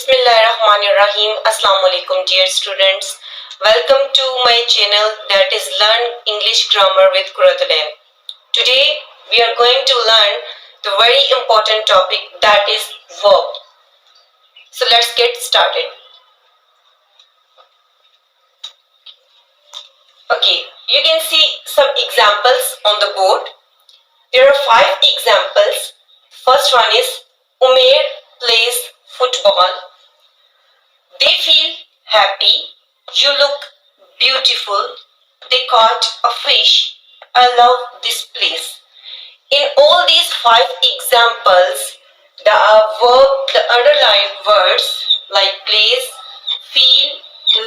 Bismillahirrahmanirrahim. Assalamu alaikum dear students. Welcome to my channel that is Learn English Grammar with Qurat. Today we are going to learn the very important topic that is verb. So let's get started. Okay, you can see some examples on the board. There are 5 examples. First one is Umair plays football. They feel happy. You look beautiful. They caught a fish. I love this place. In all these 5 examples, the underlined words like plays, feel,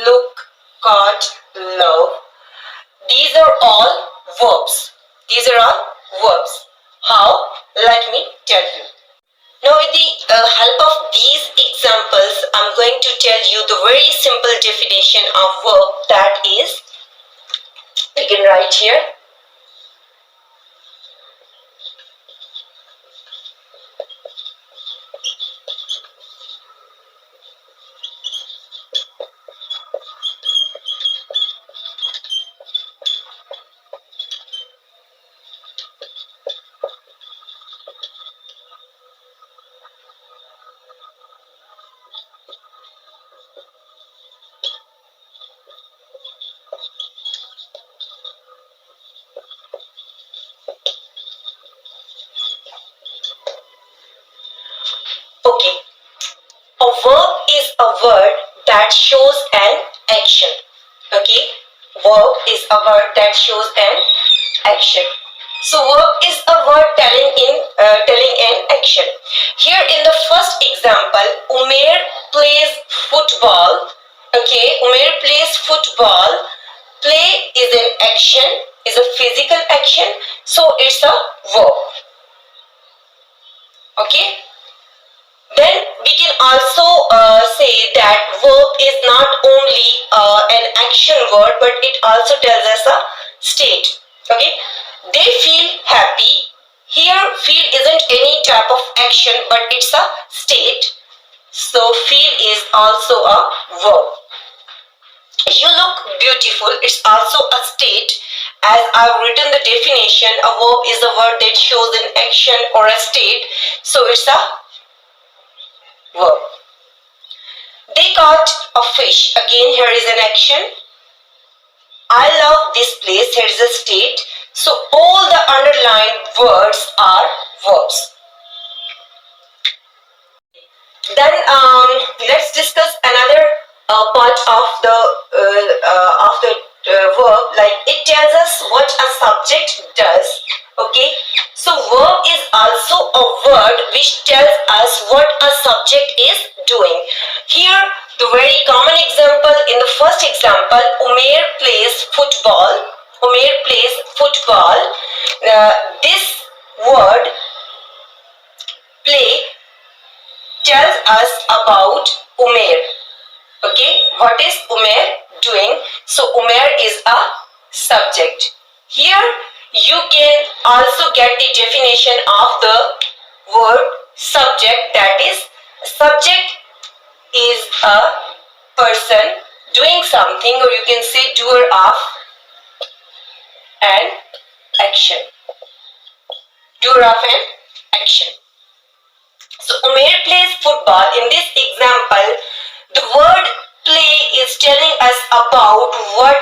look, caught, love. These are all verbs. These are all verbs. How? Let me tell you. Now with the help of these examples, I'm going to tell you the very simple definition of verb, that is, you can write here. Okay, a verb is a word that shows an action. Okay, verb is a word that shows an action. So verb is a word telling an action. Here in the first example, Umair plays football. Okay, Umair plays football. Play is an action, is a physical action, so it's a verb. Okay. Then we can also say that verb is not only an action word, but it also tells us a state. Okay, they feel happy. Here feel isn't any type of action, but it's a state. So feel is also a verb. You look beautiful. It's also a state. As I've written the definition, a verb is a word that shows an action or a state. So it's a verb. They caught a fish. Again, here is an action. I love this place. Here is a state. So all the underlined words are verbs. Then let's discuss another part of the verb. Like, it tells us what a subject does. Okay, so verb is also a word which tells us what a subject is doing. Here the very common example, in the first example, Umair plays football. Umair plays football. This word play tells us about Umair. Okay, what is Umair doing? So Umair is a subject. Here you can also get the definition of the word subject, that is, subject is a person doing something, or you can say doer of an action. Doer of an action. So Umair plays football. In this example, the word play is telling us about what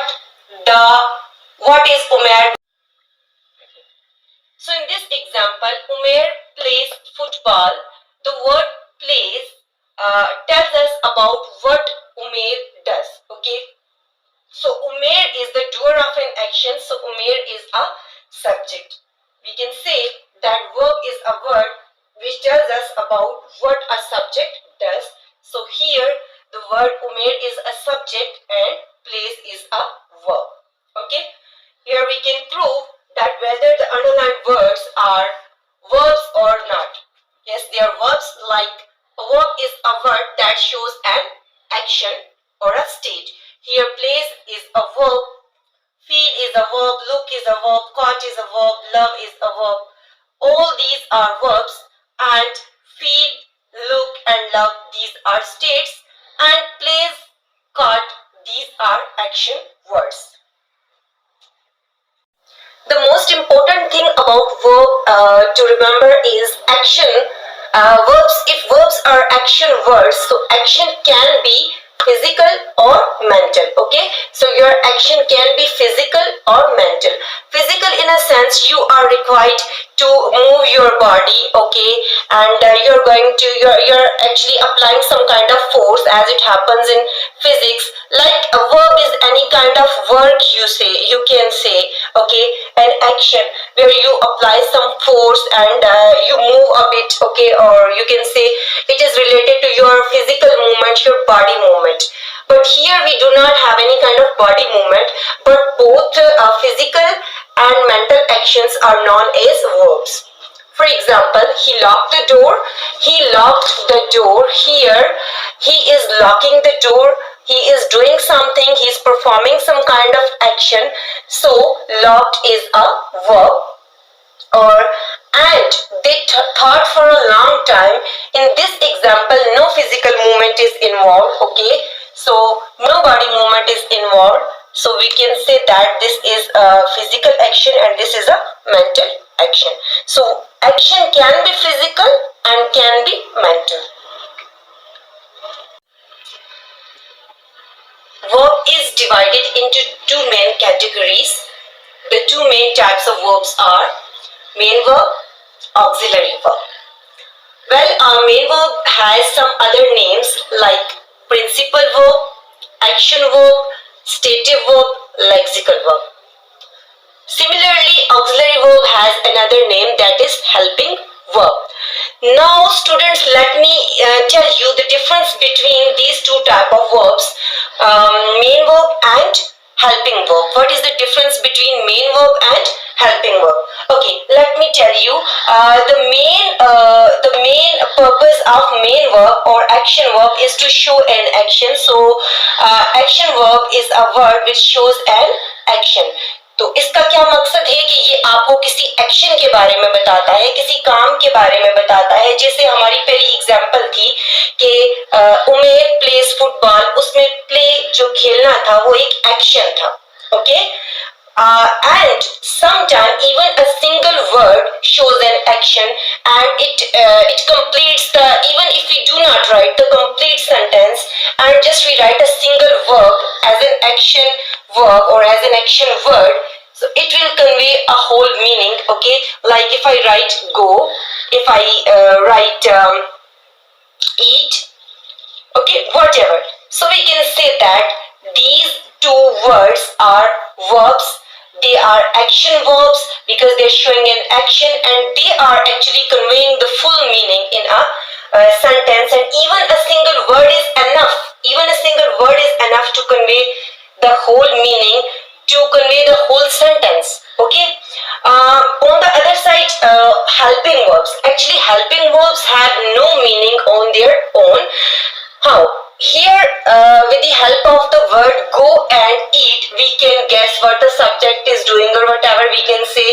is Umair. So in this example, Umair plays football. The word plays tells us about what Umair does. Okay. So Umair is the doer of an action. So Umair is a subject. We can say that verb is a word which tells us about what a subject does. So here the word Umair is a subject and plays is a verb. Okay. Here we can prove that whether the underlined words are verbs or not. Yes, they are verbs. Like, a verb is a word that shows an action or a state. Here plays is a verb, feel is a verb, look is a verb, caught is a verb, love is a verb. All these are verbs, and feel, look and love, these are states, and plays, caught, these are action words. The most important thing about verb to remember is action. Verbs, if verbs are action words, so action can be physical or mental. Okay, so your action can be physical or mental. Physical in a sense, you are required to move your body, okay, and you're actually applying some kind of force as it happens in physics. Like a verb is any kind of work you can say, okay. An action where you apply some force and you move a bit, okay, or you can say it is related to your physical movement, your body movement. But here we do not have any kind of body movement, but both physical and mental actions are known as verbs. For example, he locked the door. He locked the door. Here, he is locking the door. He is doing something. He is performing some kind of action. So, locked is a verb. Or, and they thought for a long time. In this example, no physical movement is involved. Okay, so no body movement is involved. So we can say that this is a physical action and this is a mental action. So action can be physical and can be mental. Verb is divided into two main categories. The two main types of verbs are main verb, auxiliary verb. Well, our main verb has some other names like principal verb, action verb, stative verb, lexical verb. Similarly, auxiliary verb has another name, that is helping verb. Now students, let me tell you the difference between these two type of verbs, main verb and helping verb. What is the difference between main verb and helping verb? Okay, let me tell you. The main purpose of main verb or action verb is to show an action. So action verb is a word which shows an action. तो इसका क्या मकसद है कि ये आपको किसी action के बारे में बताता है, किसी काम के बारे में बताता है. जैसे हमारी पहली एग्जांपल थी कि उमेर प्लेस फुटबॉल, उसमें प्ले जो खेलना था वो एक एक्शन था. Okay, and sometimes even a single word shows an action and it completes the, even if we do not write the complete sentence and just we write a single verb as an action verb or as an action word, so it will convey a whole meaning. Okay, like if I write go, if I write eat, okay, whatever. So we can say that these two words are verbs. They are action verbs because they're showing an action and they are actually conveying the full meaning in a sentence, and even a single word is enough. Even a single word is enough to convey the whole meaning, to convey the whole sentence. Okay. On the other side, helping verbs. Actually, helping verbs have no meaning on their own. How? Here, with the help of the word go and eat, we can guess what the subject is doing or whatever. We can say,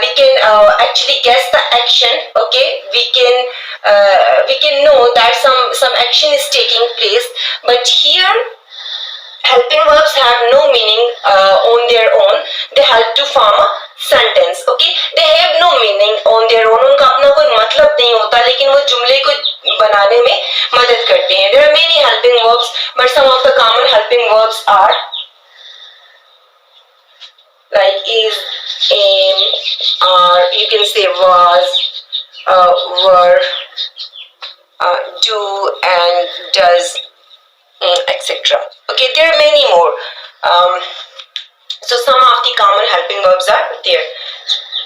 we can actually guess the action. Okay, we can know that some action is taking place. But here, helping verbs have no meaning on their own. They help to form a sentence. Okay, they have no meaning on their own. उनका अपना कोई मतलब नहीं होता, लेकिन वो जुमले को बनाने में मदद करते हैं. There are many helping verbs, but some of the common helping verbs are like is, am, are. You can say was, were, do, and does, etc. Okay, there are many more. So some of the common helping verbs are there.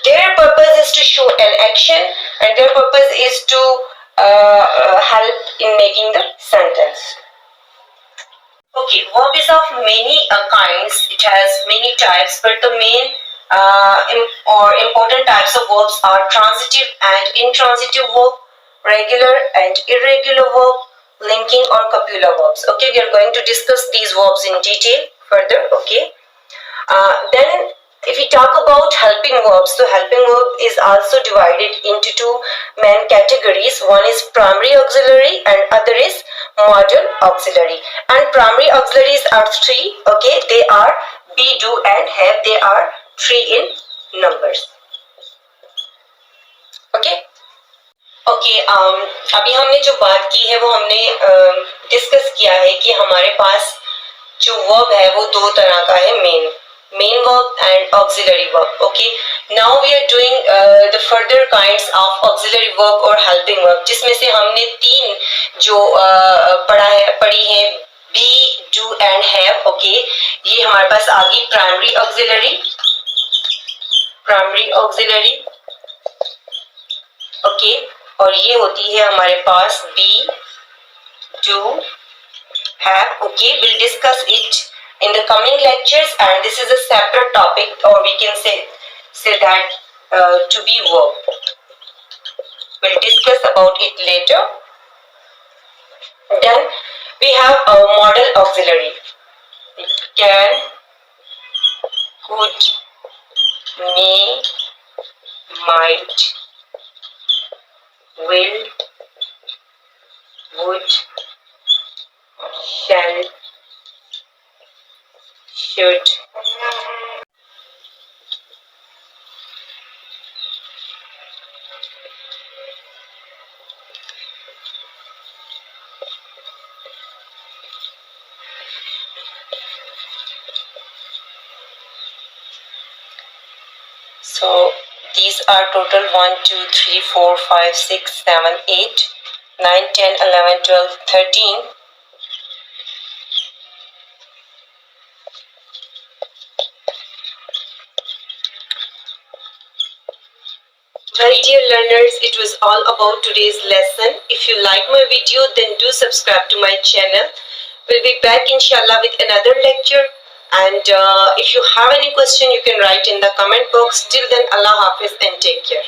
Their purpose is to show an action and their purpose is to help in making the sentence. Okay, verb is of many kinds. It has many types, but the main or important types of verbs are transitive and intransitive verb, regular and irregular verb, linking or copula verbs. Okay, we are going to discuss these verbs in detail further. Okay, then If we talk about helping verbs, so helping verb is also divided into two main categories. One is primary auxiliary and other is modal auxiliary. And primary auxiliaries are three. Okay, they are be, do and have. They are three in numbers. Okay. Okay अभी हमने जो बात की है वो हमने discuss किया है कि हमारे पास जो वर्ब है वो दो तरह का है main verb and auxiliary verb okay now we are doing the further kinds of auxiliary verb और हेल्पिंग वर्ब जिसमें से हमने तीन जो पढ़ी है be do and have okay ये हमारे पास आ गई प्राइमरी ऑक्सिलरी ओके और ये होती है हमारे पास B do have okay we'll discuss it in the coming lectures and this is a separate topic or we can say that to be verb we'll discuss about it later. Then we have a modal auxiliary can, could, may, might, will, would, shall, should. So these are total 1, 2, 3, 4, 5, 6, 7, 8, 9, 10, 11, 12, 13. Well, dear learners, it was all about today's lesson. If you like my video, then do subscribe to my channel. We'll be back inshallah with another lecture. And if you have any question, you can write in the comment box. Till then, Allah Hafiz and take care.